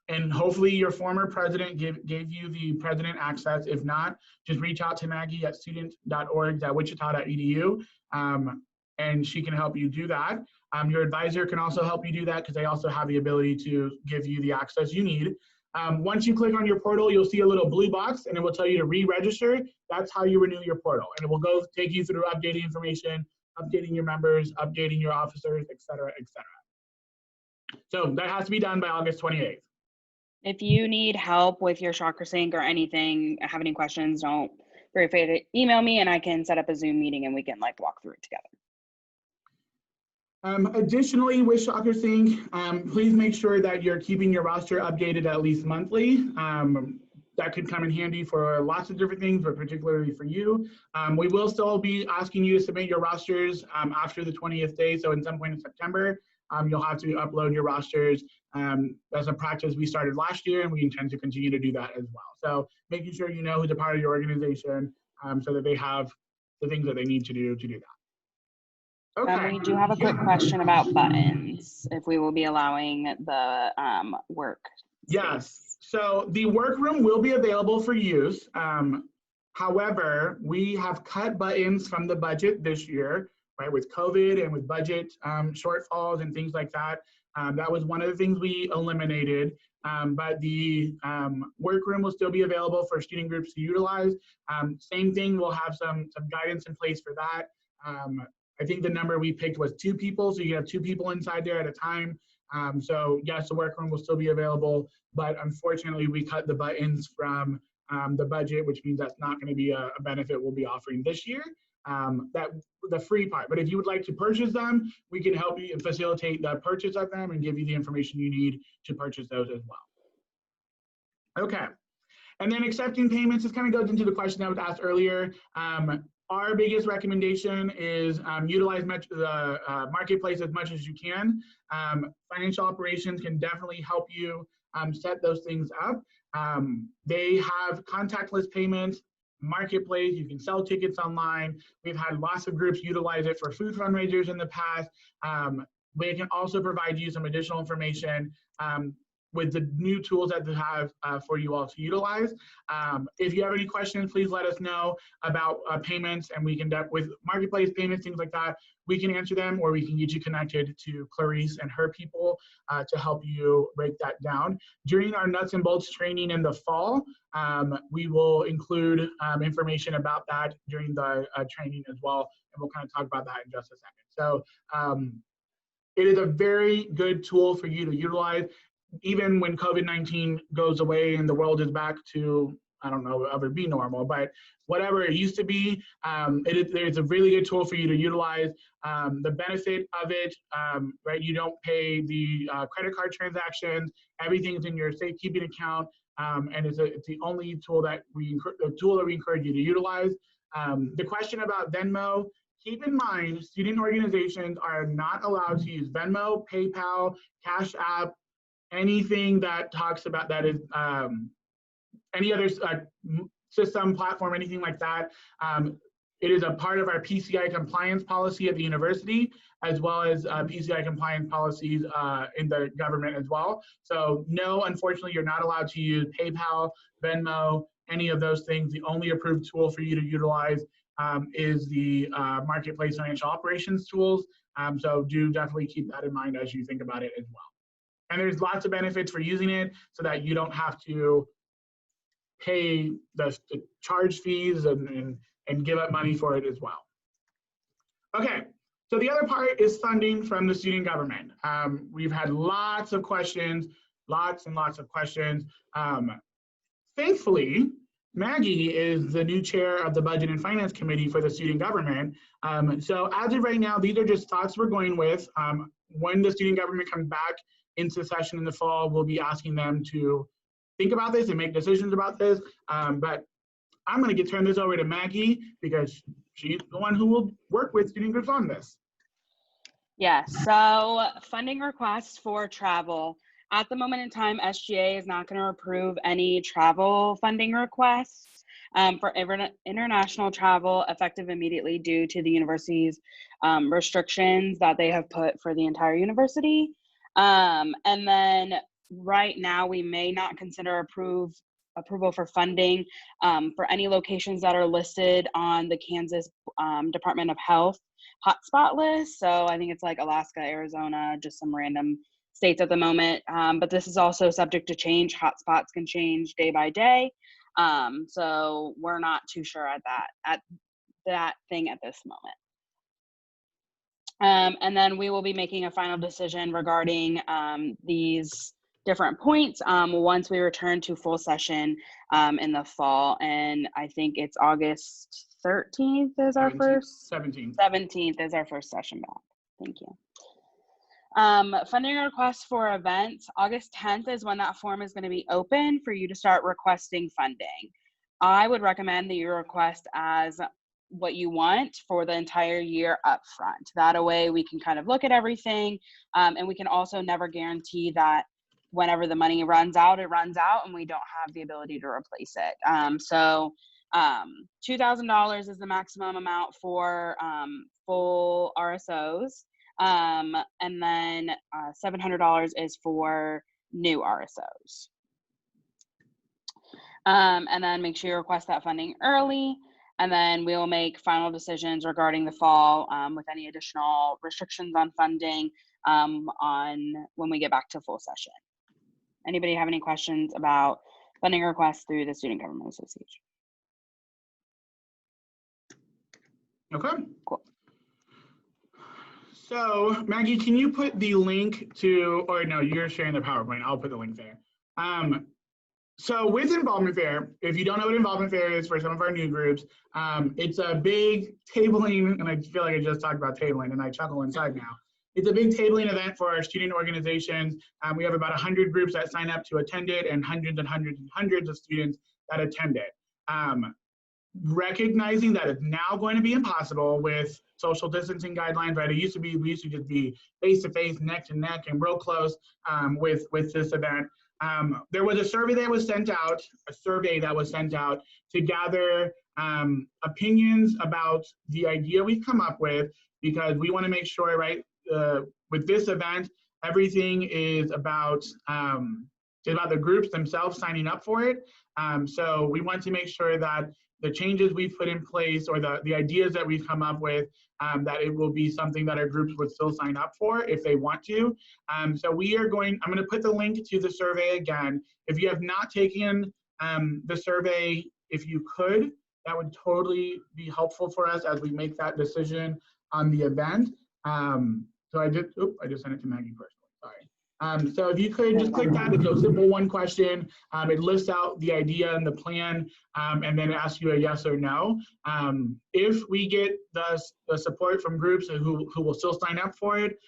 and hopefully your former president gave you the president access. If not, just reach out to Maggie at student.org.wichita.edu, and she can help you do that. Your advisor can also help you do that, because they also have the ability to give you the access you need. Once you click on your portal, you'll see a little blue box, and it will tell you to re-register. That's how you renew your portal, and it will take you through updating information, updating your members, updating your officers, et cetera, et cetera. So that has to be done by August 28th. If you need help with your SHOCKERSYNC or anything, have any questions, don't be afraid to email me, and I can set up a Zoom meeting and we can like walk through it together. Additionally, with SHOCKERSYNC, please make sure that you're keeping your roster updated at least monthly. That could come in handy for lots of different things, but particularly for you. We will still be asking you to submit your rosters after the 20th day, so at some point in September. You'll have to upload your rosters. That's a practice we started last year, and we intend to continue to do that as well. So making sure you know who's a part of your organization, so that they have the things that they need to do that. Okay. We do have a quick question about buttons, if we will be allowing the work space. Yes, so the workroom will be available for use. However, we have cut buttons from the budget this year, right, with COVID and with budget shortfalls and things like that. That was one of the things we eliminated, but the workroom will still be available for student groups to utilize. Same thing, we'll have some guidance in place for that. I think the number we picked was 2 people, so you have 2 people inside there at a time. So yes, the workroom will still be available, but unfortunately we cut the buttons from the budget, which means that's not going to be a benefit we'll be offering this year. The free part, but if you would like to purchase them, we can help you and facilitate the purchase of them and give you the information you need to purchase those as well. Okay, and then accepting payments, this kind of goes into the question that was asked earlier. Our biggest recommendation is utilize the marketplace as much as you can. Financial operations can definitely help you set those things up. They have contactless payments, marketplace, you can sell tickets online. We've had lots of groups utilize it for food fundraisers in the past. we can also provide you some additional information with the new tools that they have for you all to utilize. If you have any questions, please let us know about payments, and we can, with marketplace payments, things like that, we can answer them, or we can get you connected to Clarice and her people to help you break that down. During our nuts and bolts training in the fall, we will include information about that during the training as well, and we'll kind of talk about that in just a second. So it is a very good tool for you to utilize. Even when COVID-19 goes away and the world is back to, I don't know, ever be normal, but whatever it used to be, it's a really good tool for you to utilize. The benefit of it, right, you don't pay the credit card transactions, everything's in your safekeeping account, and it's the only tool that we encourage you to utilize. The question about Venmo, keep in mind, student organizations are not allowed to use Venmo, PayPal, Cash App, anything that talks about that is any other system, platform, anything like that. It is a part of our PCI compliance policy at the university, as well as PCI compliance policies in the government as well. So no, unfortunately, you're not allowed to use PayPal, Venmo, any of those things. The only approved tool for you to utilize is the marketplace financial operations tools. So do definitely keep that in mind as you think about it as well. And there's lots of benefits for using it so that you don't have to pay the charge fees and give up money for it as well. Okay, so the other part is funding from the student government. We've had lots of questions, lots and lots of questions. Thankfully, Maggie is the new chair of the Budget and Finance Committee for the student government. So as of right now, these are just thoughts we're going with. When the student government comes back into session in the fall, we'll be asking them to think about this and make decisions about this. But I'm going to turn this over to Maggie because she's the one who will work with student groups on this. Yes, so funding requests for travel. At the moment in time, SGA is not going to approve any travel funding requests for international travel effective immediately due to the university's restrictions that they have put for the entire university. And then right now, we may not consider approval for funding for any locations that are listed on the Kansas Department of Health hotspot list. So I think it's like Alaska, Arizona, just some random states at the moment. But this is also subject to change. Hotspots can change day by day. So we're not too sure at that thing at this moment. And then we will be making a final decision regarding these different points once we return to full session in the fall. And I think it's August 13th is our 17th is our first session back. Thank you. Funding requests for events, August 10th is when that form is going to be open for you to start requesting funding. I would recommend that you request as what you want for the entire year up front. That way we can kind of look at everything, and we can also never guarantee that whenever the money runs out, it runs out and we don't have the ability to replace it. So $2,000 is the maximum amount for full RSOs, and then $700 is for new RSOs. And then make sure you request that funding early. And then we will make final decisions regarding the fall with any additional restrictions on funding on when we get back to full session. Anybody have any questions about funding requests through the Student Government Association? Okay. Cool. So Maggie, can you put the link to, or no, you're sharing the PowerPoint. I'll put the link there. So with Involvement Fair, if you don't know what Involvement Fair is for some of our new groups, it's a big tabling, and I feel like I just talked about tabling and I chuckle inside now. It's a big tabling event for our student organizations. We have about 100 groups that sign up to attend it and hundreds and hundreds and hundreds of students that attend it. Recognizing that it's now going to be impossible with social distancing guidelines, right? We used to just be face-to-face, neck-to-neck, and real close with this event. There was a survey that was sent out, to gather opinions about the idea we've come up with, because we want to make sure, right, with this event, everything is about the groups themselves signing up for it. So we want to make sure that the changes we've put in place or the ideas that we've come up with, that it will be something that our groups would still sign up for if they want to. So I'm going to put the link to the survey again. If you have not taken the survey, if you could, that would totally be helpful for us as we make that decision on the event. So I just sent it to Maggie personally, sorry. So if you could just click that, it's a simple one question. It lists out the idea and the plan, and then it asks you a yes or no. If we get the support from groups who will still sign up for it,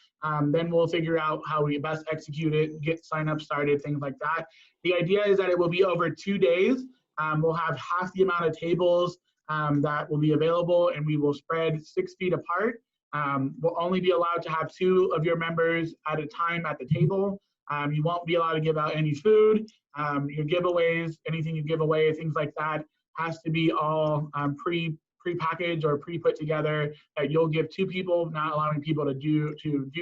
then we'll figure out how we best execute it, get sign up started, things like that. The idea is that it will be over 2 days. We'll have half the amount of tables that will be available, and we will spread 6 feet apart. We'll only be allowed to have 2 of your members at a time at the table. You won't be allowed to give out any food. Your giveaways, anything you give away, things like that, has to be all pre-packaged or pre-put together. That you'll give 2 people, not allowing people to do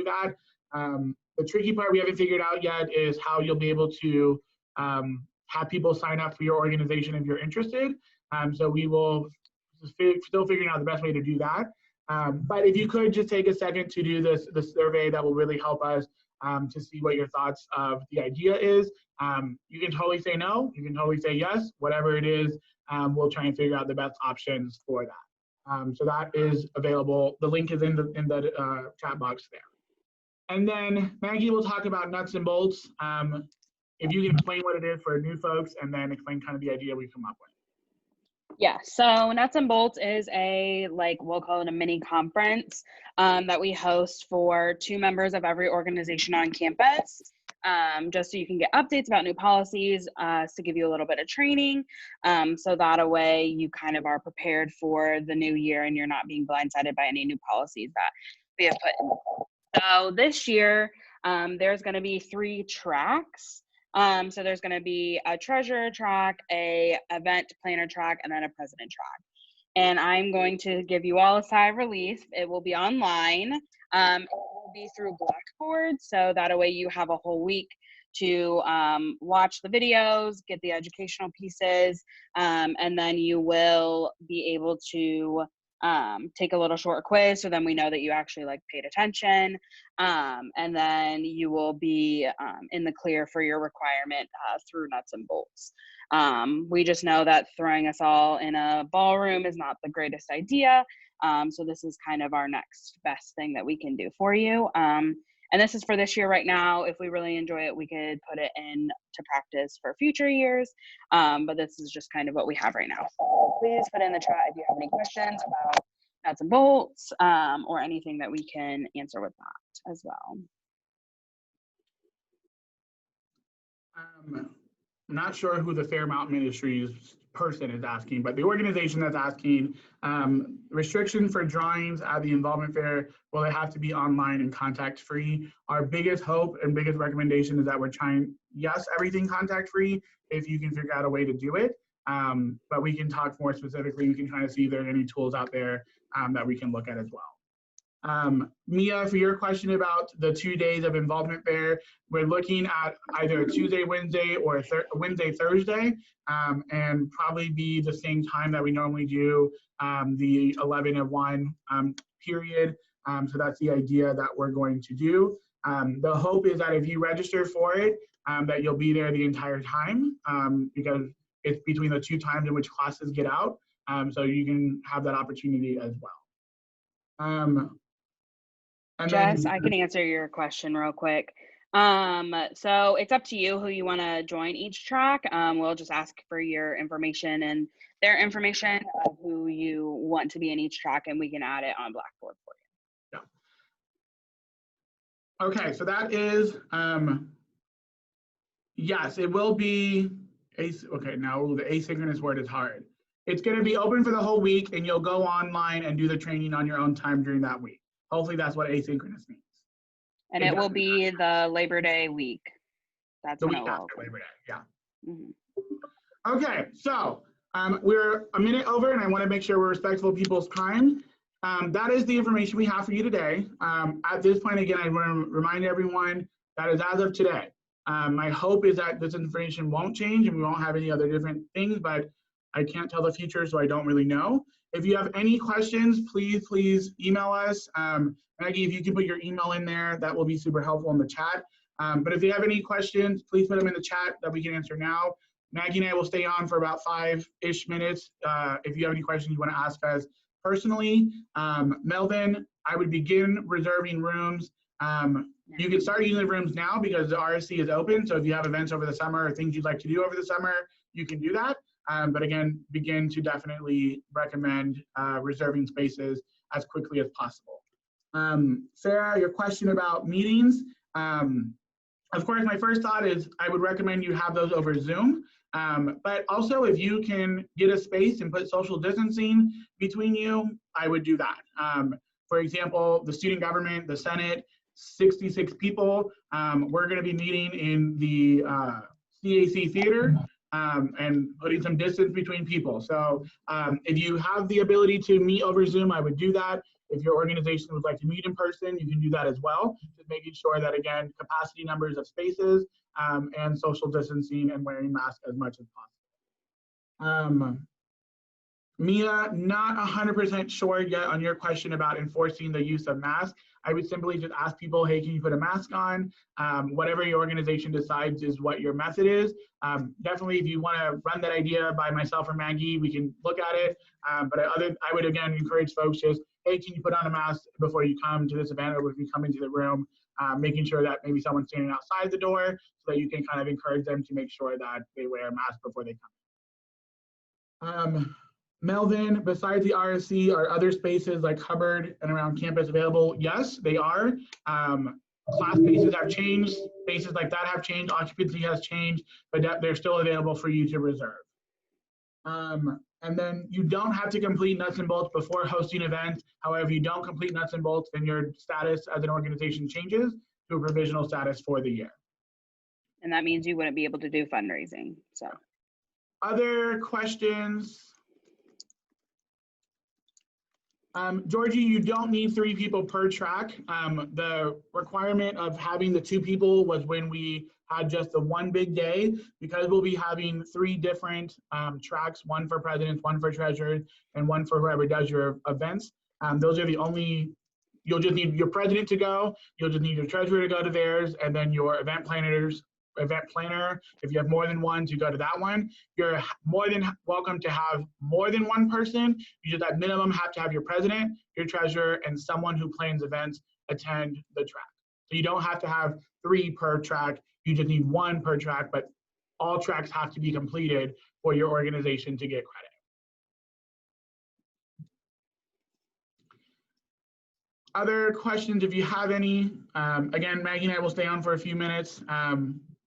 that. The tricky part we haven't figured out yet is how you'll be able to have people sign up for your organization if you're interested. So we will still figuring out the best way to do that. But if you could just take a second to do the survey, that will really help us to see what your thoughts of the idea is. You can totally say no, you can totally say yes, whatever it is, we'll try and figure out the best options for that. So that is available. The link is in the chat box there. And then Maggie will talk about nuts and bolts. If you can explain what it is for new folks, and then explain kind of the idea we've come up with. Yeah, so Nuts and Bolts is we'll call it a mini conference that we host for 2 members of every organization on campus, just so you can get updates about new policies, to give you a little bit of training, so that way you kind of are prepared for the new year and you're not being blindsided by any new policies that we have put in. So this year, there's going to be 3 tracks. So there's going to be a treasurer track, a event planner track, and then a president track. And I'm going to give you all a sigh of relief. It will be online. It will be through Blackboard, so that way you have a whole week to watch the videos, get the educational pieces, and then you will be able to take a little short quiz, so then we know that you actually paid attention, and then you will be in the clear for your requirement through Nuts and Bolts. We just know that throwing us all in a ballroom is not the greatest idea, so this is kind of our next best thing that we can do for you. And this is for this year right now. If we really enjoy it, we could put it in to practice for future years. But this is just kind of what we have right now. So please put in the chat if you have any questions about Nuts and Bolts, or anything that we can answer with that as well. I'm not sure who the Fairmount Ministries person is asking, but the organization that's asking, restriction for drawings at the involvement fair, will it have to be online and contact free? Our biggest hope and biggest recommendation is that we're trying, yes, everything contact free if you can figure out a way to do it. But we can talk more specifically. We can kind of see if there are any tools out there that we can look at as well. Mia, for your question about the 2 days of involvement fair, we're looking at either a Tuesday, Wednesday, or a Wednesday, Thursday, and probably be the same time that we normally do the 11 to 1 period. So that's the idea that we're going to do. The hope is that if you register for it, that you'll be there the entire time, because it's between the 2 times in which classes get out. So you can have that opportunity as well. Jess, I can answer your question real quick. So it's up to you who you want to join each track. We'll just ask for your information and their information of who you want to be in each track, and we can add it on Blackboard for you. Yeah. Okay, so that is, yes, it will be, okay, now the asynchronous word is hard. It's going to be open for the whole week, and you'll go online and do the training on your own time during that week. Hopefully that's what asynchronous means. And it will be the Labor Day week. That's the when week it will after open. Labor Day, yeah. Mm-hmm. Okay, so we're a minute over, and I want to make sure we're respectful of people's time. that is the information we have for you today. At this point, again, I want to remind everyone that is as of today. My hope is that this information won't change and we won't have any other different things, but I can't tell the future, so I don't really know. If you have any questions, please email us. Maggie, if you can put your email in there, that will be super helpful in the chat. But if you have any questions, please put them in the chat that we can answer now. Maggie and I will stay on for about 5-ish minutes. If you have any questions you want to ask us personally. Melvin, I would begin reserving rooms. You can start using the rooms now because the RSC is open. So if you have events over the summer or things you'd like to do over the summer, you can do that. But again, begin to definitely recommend reserving spaces as quickly as possible. Sarah, your question about meetings. Of course, my first thought is I would recommend you have those over Zoom. But also, if you can get a space and put social distancing between you, I would do that. For example, the student government, the Senate, 66 people. We're going to be meeting in the CAC Theater and putting some distance between people. So if you have the ability to meet over Zoom, I would do that. If your organization would like to meet in person, you can do that as well. Just making sure that, again, capacity numbers of spaces and social distancing and wearing masks as much as possible. Mia, not 100% sure yet on your question about enforcing the use of masks. I would simply just ask people, hey, can you put a mask on? Whatever your organization decides is what your method is. Definitely, if you want to run that idea by myself or Maggie, we can look at it. But I would, again, encourage folks just, hey, can you put on a mask before you come to this event or if you come into the room, making sure that maybe someone's standing outside the door so that you can kind of encourage them to make sure that they wear a mask before they come. Melvin, besides the RSC, are other spaces like Hubbard and around campus available? Yes, they are. Class spaces have changed, spaces like that have changed, occupancy has changed, but they're still available for you to reserve. And then you don't have to complete nuts and bolts before hosting events. However, if you don't complete nuts and bolts, then your status as an organization changes to a provisional status for the year. And that means you wouldn't be able to do fundraising. So, other questions? Georgie, you don't need 3 people per track. The requirement of having the 2 people was when we had just the one big day, because we'll be having 3 different tracks, one for presidents, one for treasurers, and one for whoever does your events. Those are the only, you'll just need your president to go, you'll just need your treasurer to go to theirs, and then your event planner, if you have more than one, to go to that one. You're more than welcome to have more than one person. You just at minimum have to have your president, your treasurer, and someone who plans events attend the track. So you don't have to have 3 per track. You just need 1 per track, but all tracks have to be completed for your organization to get credit. Other questions, if you have any. Again, Maggie and I will stay on for a few minutes.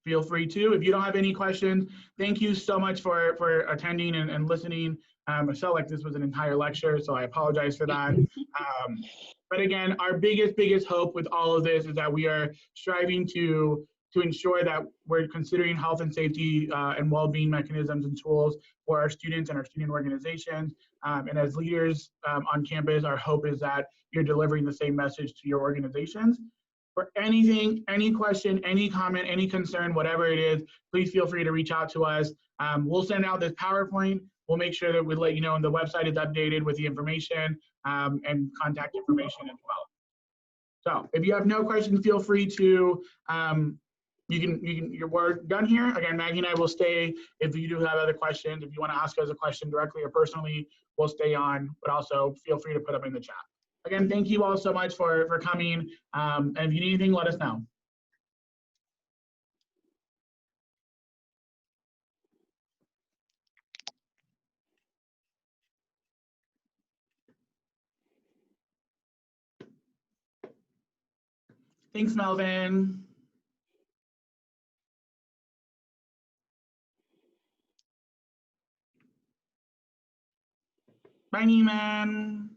Feel free to. If you don't have any questions, thank you so much for attending and listening. I felt like this was an entire lecture, so I apologize for that. But again, our biggest hope with all of this is that we are striving to ensure that we're considering health and safety and well-being mechanisms and tools for our students and our student organizations. And as leaders on campus, our hope is that you're delivering the same message to your organizations. For anything, any question, any comment, any concern, whatever it is, please feel free to reach out to us. We'll send out this PowerPoint. We'll make sure that we let you know when the website is updated with the information and contact information as well. So if you have no questions, feel free to, we're done here. Again, Maggie and I will stay if you do have other questions. If you want to ask us a question directly or personally, we'll stay on, but also feel free to put them in the chat. Again, thank you all so much for coming. And if you need anything, let us know. Thanks, Melvin. Bye, Neiman.